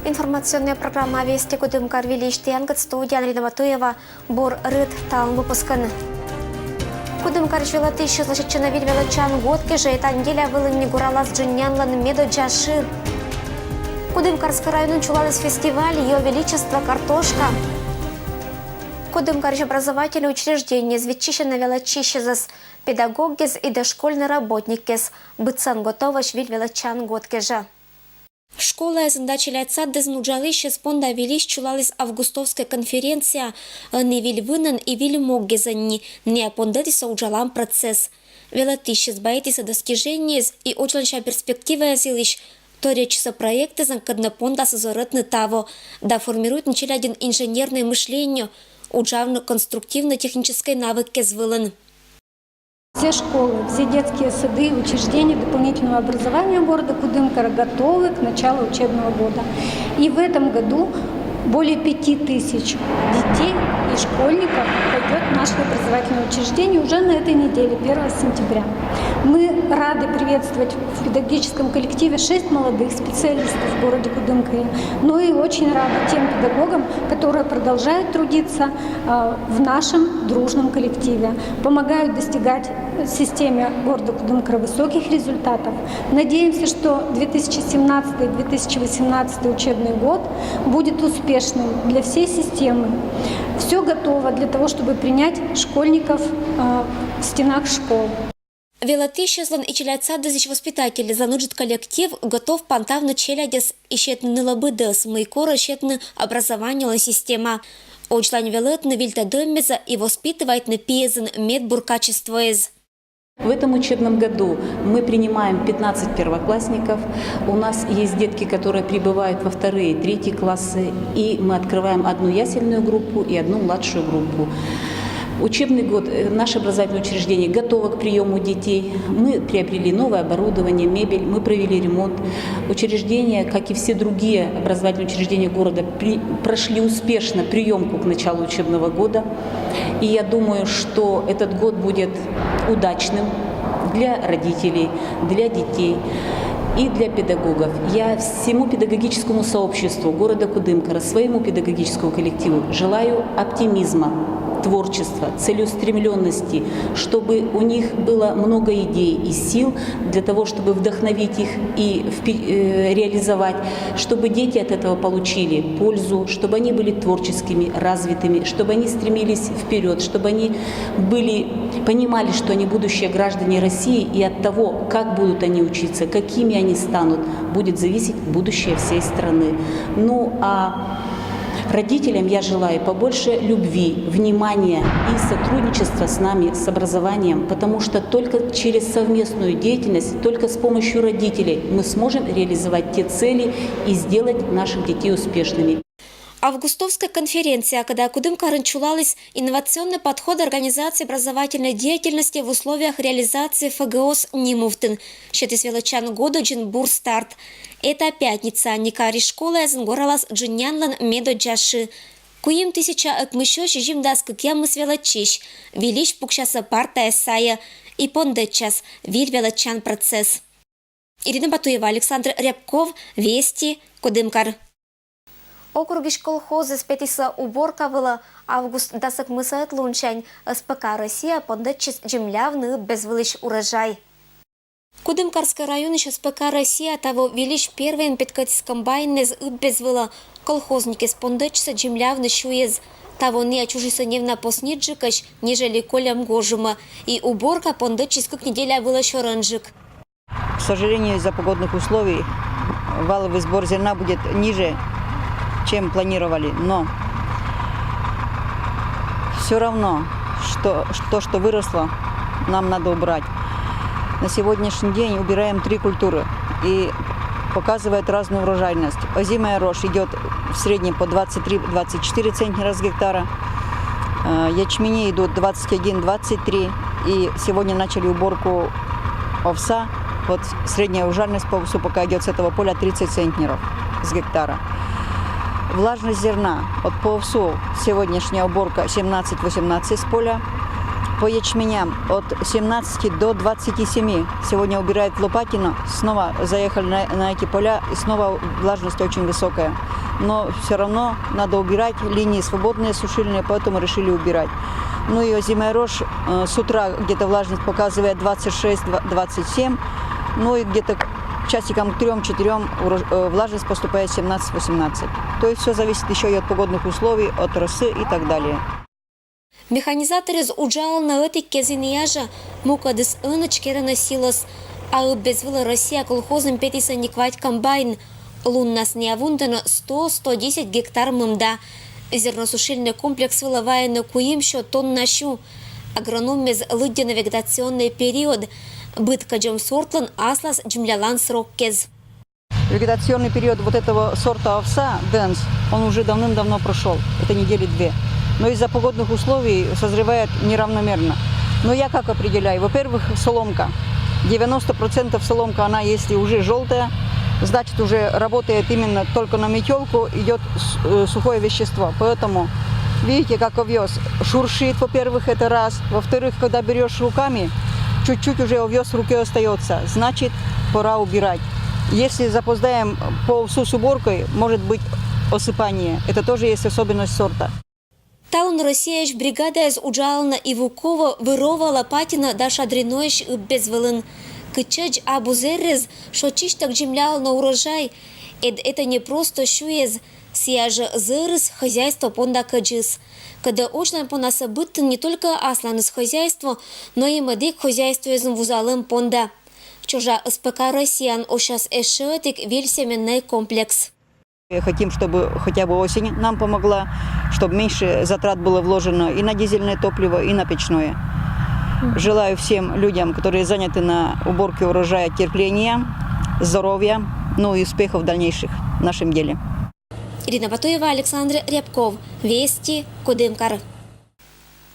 Информационная программа «Вести Кудымкар» Величтянгат, студия Андрей Батуева, Бур Рыд, Талн выпускан. Кудымкар Чвилаты еще зашедшина Вильвелачан годки же, это неделя вылыни гурала с Джиньянлан Медо Джаши. Кудымкарский район чулалась фестиваль «Ее Величество Картошка». Кудымкарич образовательные учреждения звечища велочище зас педагогез и дошкольные работники с быцан готоваш Вильвелачан годки же. Школа задачи лица дезнуджалище спонда велись чулалась августовская конференция не вильвынен и вильмоггезанни не апондетиса уджалам процесс. Велатище сбаетиса достижения и очень перспектива зилищ то речься проекты занкадна понда созоротны того, да формирует начали один инженерное мышление, уджавно конструктивно-технической навыки звылен. Все школы, все детские сады, учреждения дополнительного образования города Кудымкара готовы к началу учебного года. И в этом году более 5000 детей и школьников пойдет в наше образовательное учреждение уже на этой неделе, 1 сентября. Мы рады приветствовать в педагогическом коллективе 6 молодых специалистов в городе Кудымкаре, но и очень рады тем педагогам, которые продолжают трудиться в нашем дружном коллективе, помогают достигать в системе города Кудымкара высоких результатов. Надеемся, что 2017-2018 учебный год будет успешным для всей системы. Все готово для того, чтобы принять школьников в стенах школ. Велатищезлан и челядца дезич воспитатели зануджит коллектив готов пантавно челядес и щетны лабыдес майкора щетны образование система. Очлань велетны вильта домеза и воспитывает на пьезен медбур качество из. В этом учебном году мы принимаем 15 первоклассников. У нас есть детки, которые прибывают во 2-е и 3-е классы. И мы открываем одну ясельную группу и одну младшую группу. Учебный год, наше образовательное учреждение готово к приему детей. Мы приобрели новое оборудование, мебель, мы провели ремонт. Учреждения, как и все другие образовательные учреждения города, прошли успешно приемку к началу учебного года. И я думаю, что этот год будет удачным для родителей, для детей и для педагогов. Я всему педагогическому сообществу города Кудымкара, своему педагогическому коллективу желаю оптимизма, творчества, целеустремленности, чтобы у них было много идей и сил для того, чтобы вдохновить их и реализовать, чтобы дети от этого получили пользу, чтобы они были творческими, развитыми, чтобы они стремились вперед, чтобы они понимали, что они будущие граждане России, и от того, как будут они учиться, какими они станут, будет зависеть будущее всей страны. Ну а родителям я желаю побольше любви, внимания и сотрудничества с нами, с образованием, потому что только через совместную деятельность, только с помощью родителей мы сможем реализовать те цели и сделать наших детей успешными. Августовская конференция, когда Кудымкар чулалась инновационный подход организации образовательной деятельности в условиях реализации ФГОС Нимуфтен. Щетис велочан года Джинбур старт. Это пятница. Никари школа знгоралас Джиньянлан Медо Джаши. Куим 1000 акмышош жимдас кыкьямыс велочищ. Велищ пукшаса парта эсая. И пондетчас. Виль велочан процесс. Ирина Батуева, Александр Рябков. Вести. Кудымкар. Округи колхозы спетиса уборка была август дасак мысает лунчань СПК Россия пондетчис джемлявный безвылищ урожай. Кудымкарский район еще СПК Россия того велищ первый петкатис комбайны безвыла колхозники спондетчиса джемлявный шуез того не очужися невна посниджикаш, нежели колям гожума и уборка пондетчис как неделя была шоранжик. К сожалению, из-за погодных условий валовый сбор зерна будет ниже, чем планировали, но все равно, что выросло, нам надо убрать. На сегодняшний день убираем 3 культуры и показывает разную урожайность. Озимая рожь идет в среднем по 23-24 центнера с гектара, ячмени идут 21-23, и сегодня начали уборку овса. Вот средняя урожайность по овсу пока идет с этого поля 30 центнеров с гектара. Влажность зерна. Вот по овсу сегодняшняя уборка 17-18 с поля. По ячменям от 17 до 27. Сегодня убирает Лопатино. Снова заехали на эти поля, и снова влажность очень высокая. но все равно надо убирать, линии свободные, сушильные, поэтому решили убирать. Ну и озимая рожь с утра где-то влажность показывает 26-27, ну и где-то часикам к 3-4 влажность поступает 17-18. То есть все зависит еще и от погодных условий, от росы и так далее. Механизаторы уджал на этой кезинияжа мукадыс ыныч керена силос, а безвыла Россия колхозным петиса никвать комбайн. Луннас неавундано 100-110 гектар мымда. Зерносушильный комплекс вылывая на куим счет тонн на щу. Агроном без лыденно-вегетационный период. Бытка джем сортлан аслас джмлялан срок кез. Вегетационный период вот этого сорта овса, Дэнс, он уже давным-давно прошел. Это недели 2. Но из-за погодных условий созревает неравномерно. Но я как определяю? Во-первых, соломка. 90% соломка, она если уже желтая, значит уже работает именно только на метелку, идет сухое вещество. Поэтому, видите, как овес шуршит, во-первых, это раз. Во-вторых, когда берешь руками, чуть-чуть уже овес в руке остается. Значит, пора убирать. Если запоздаем по овсу с уборкой, может быть осыпание. Это тоже есть особенность сорта. Таун Россияш бригада из Уджална и Вукова вырова Лопатина да шадриноиш и безвылын. Кычач абузерез, шо чиштак джимлял на урожай. Это не просто шуез, сияжа зырыс хозяйство понда каджис. Когда очлан по нас быттын не только аслан из хозяйства, но и мадик хозяйство из вузалым понда. Чужа СПК Россиян ошас эшетик вельсеменный комплекс. Хотим, чтобы хотя бы осень нам помогла, чтобы меньше затрат было вложено и на дизельное топливо, и на печное. Желаю всем людям, которые заняты на уборке урожая, терпения, здоровья, ну и успехов дальнейших в нашем деле. Ирина Батуева, Александр Рябков. Вести, Кудымкар.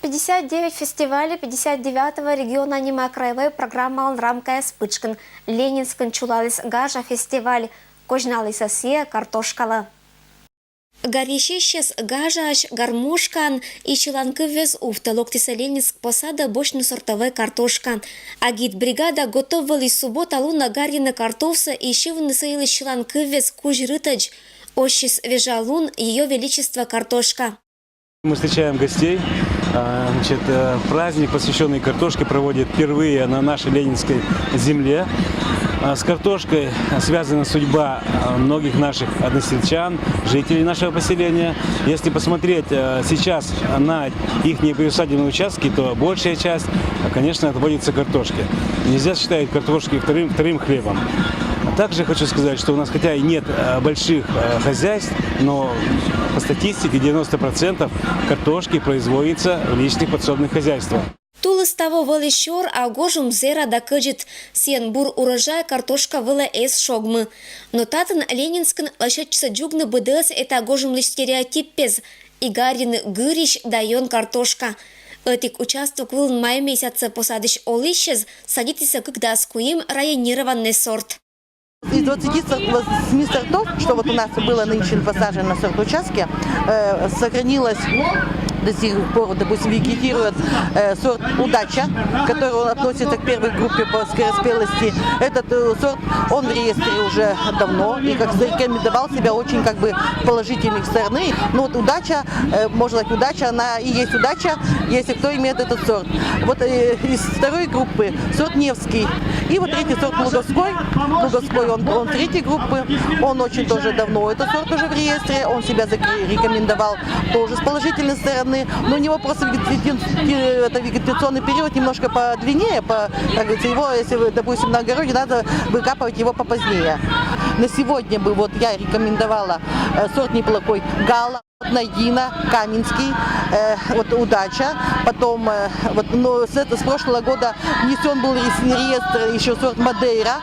59 фестивалей 59-го региона Нима краевой программа «Рамка Спычкин». Ленинскан чулалис гажа фестиваль. Кожналась осия картошкала. Гарищещес гажач гармошкан и чуланкы вез уфталоктиса Ленинск посада бочно-сортовой картошка. Агит бригада готовили суббота луна гарьина картовса и шивны саили чуланкы вез кужрытач. Ощис вежалун ее величество картошка. Мы встречаем гостей. Значит, праздник, посвященный картошке, проводит впервые на нашей ленинской земле. С картошкой связана судьба многих наших односельчан, жителей нашего поселения. Если посмотреть сейчас на их неприусадебные участки, то большая часть, конечно, отводится картошке. Нельзя считать картошки вторым хлебом. Также хочу сказать, что у нас хотя и нет больших хозяйств, но по статистике 90% картошки производится в личных подсобных хозяйствах. Тулыс того вылещор, а гожум зера да кыджит. Сен бур урожай картошка выла эс шогмы. Но татын Ленинскан лошадчица джугны быдылась это гожумлы стереотип пез. И гарины гырищ дайон картошка. Этик участок был в мае месяце посадыш олищез, садитесь когда скуим районированный сорт. Из 28 сортов, что вот у нас было нынче посажено на сорт-участке, сохранилось до сих пор, допустим, вегетирует сорт «Удача», который относится к первой группе по скороспелости. Этот сорт, он в реестре уже давно и как зарекомендовал себя очень как бы положительной стороны. Но вот «Удача», можно сказать, «Удача», она и есть «Удача», если кто имеет этот сорт. Вот из второй группы сорт «Невский». И вот третий сорт «Луговской». Луговской, он третьей группы, он очень тоже давно, этот сорт уже в реестре, он себя рекомендовал тоже с положительной стороны. Но у него просто вегетационный период немножко подлиннее, как говорится, его, если вы, допустим, на огороде, надо выкапывать его попозднее. На сегодня бы вот я рекомендовала сорт неплохой Гала, Найдина, Каменский, вот «Удача». Потом вот, но с прошлого года внесен был в реестр еще сорт Мадейра,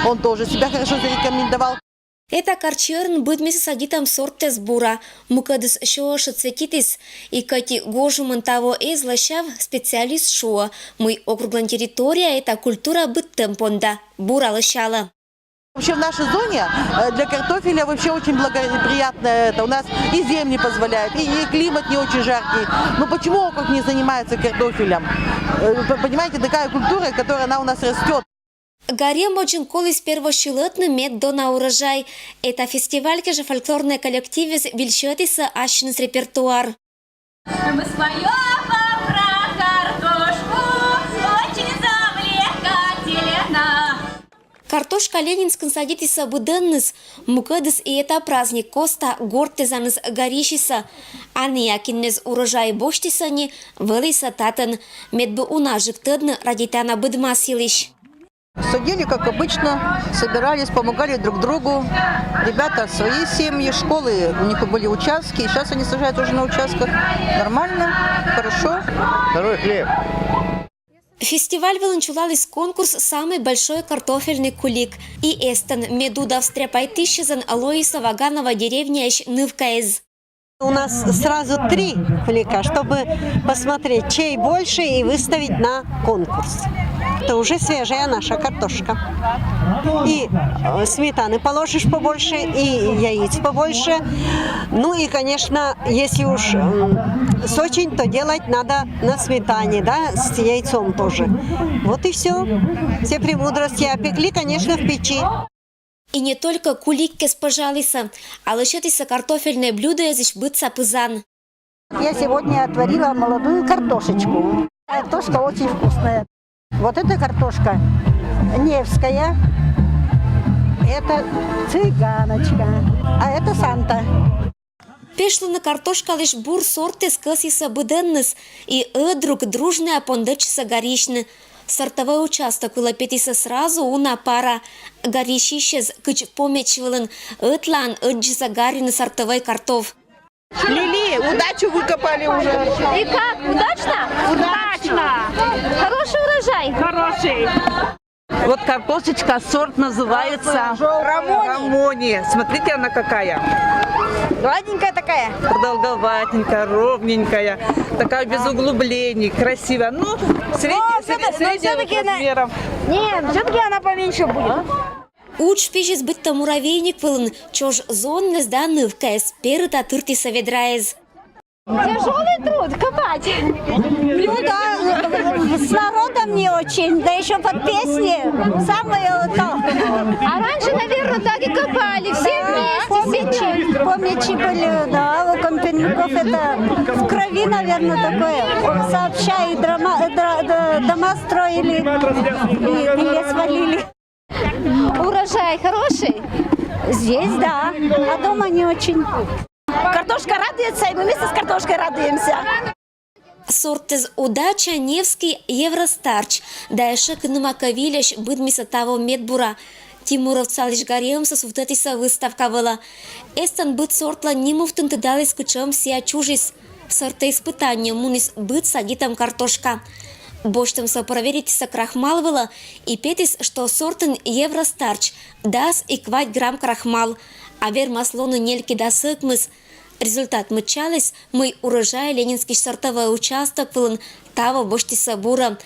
он тоже себя хорошо зарекомендовал. Это карчерн быть вместе с адитом сорт тезбура. Мукадыс шоша цветитис. И кати гожуман того излащав специалист шоа. Мой округлан территория это культура быть темпонда. Бура лощала. Вообще в нашей зоне для картофеля вообще очень благоприятно это. У нас и земли позволяют, и климат не очень жаркий. Но почему округ не занимается картофелем? Понимаете, такая культура, которая она у нас растет. Гарем очень колись первощилытный мед до на урожай. Это фестивальке же фольклорные коллективы вельчетися ащинс репертуар. Мы споем вам про картошку, очень завлекательно. Картошка ленинскан садитися буденнис, мукадыс и это праздник коста гортезаныс горищиса, а неякиннез урожай боштисани, вылиса татан, медбы унажик тыдны радитана быдмасилищ. Садили, как обычно, собирались, помогали друг другу. Ребята свои семьи, школы, у них были участки. И сейчас они сажают уже на участках. Нормально, хорошо. Второй хлеб. Фестиваль выланчулалис конкурс «Самый большой картофельный кулик». И эстон медуда встряпайтыщезан Алоиса Ваганова деревня Нывкаэз. У нас сразу 3 кулика, чтобы посмотреть, чей больше и выставить на конкурс. Это уже свежая наша картошка. И сметаны положишь побольше, и яиц побольше. Ну и, конечно, если уж с очень, то делать надо на сметане, да, с яйцом тоже. Вот и все. Все премудрости опекли, конечно, в печи. И не только куликке спожалися, а лишитися картофельное блюдо языч быца пызан. Я сегодня отварила молодую картошечку. Картошка очень вкусная. Вот эта картошка Невская, это цыганочка, а это Санта. Пешлана картошка лишь бур сорты скъсиса буденныс и друг дружная пондычиса горишны. Сортовой участок улапетиса сразу una пара. Горищищез кыч помечвылын ытлан ыджиса гарины сортовой картоф. Лили, удачу выкопали уже. И как, удачно? Удачно! Хороший урожай? Хороший! Вот картошечка, сорт называется Рамони. Смотрите, она какая. Гладенькая такая. Продолговатенькая, ровненькая, такая без углублений, красивая. Ну, среднего размеров. Нет, все-таки она поменьше будет. Уч пишет быть то муравейник вылын, чож зоннес да нывкаэс, перыта тыртиса ведраэз. Тяжелый труд копать. Ну да, с народом не очень, да еще под песни. Самое то. А раньше, наверное, так и копали. Все вместе, сечи. Помечи были, да, у компенников это в крови, наверное, такое. Сообща и дома строили, и лес валили. Урожай хороший? Здесь, да, а дома не очень. Картошка радуется, и мы вместе с картошкой радуемся. Сортез удача Невский Евростарч, дайшек нумакавиляш быдмиса того медбура. Тимуровца лишь гаремса сувтетиса выставка была. Эстан быт сортла нимуфтын тыдалис кучом сия чужис. Сорта испытания мунис быт садитам картошка. Боштам со проверитиса крахмал была и петис, что сортен Евростарч, дас и квать грамм крахмал, а вер маслону нельки да сыкмыс. Результат мычалис, мой урожай ленинский сортовой участок вылын таво боштиса бура,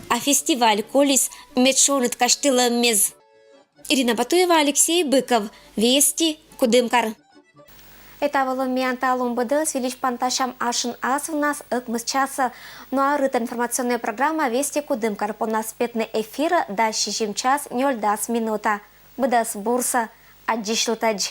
а фестиваль колис медшонет каштыла мез. Ирина Батуева, Алексей Быков. Вести, Кудымкар. Это было Мианталум БД, свелич панташам Ашин Ас у нас, мы с часа. Ну а рыта информационная программа Вести Кудымкар. По нас петный эфира, дальше час, 0 минута. БДС Бурса, Аджишлутадж.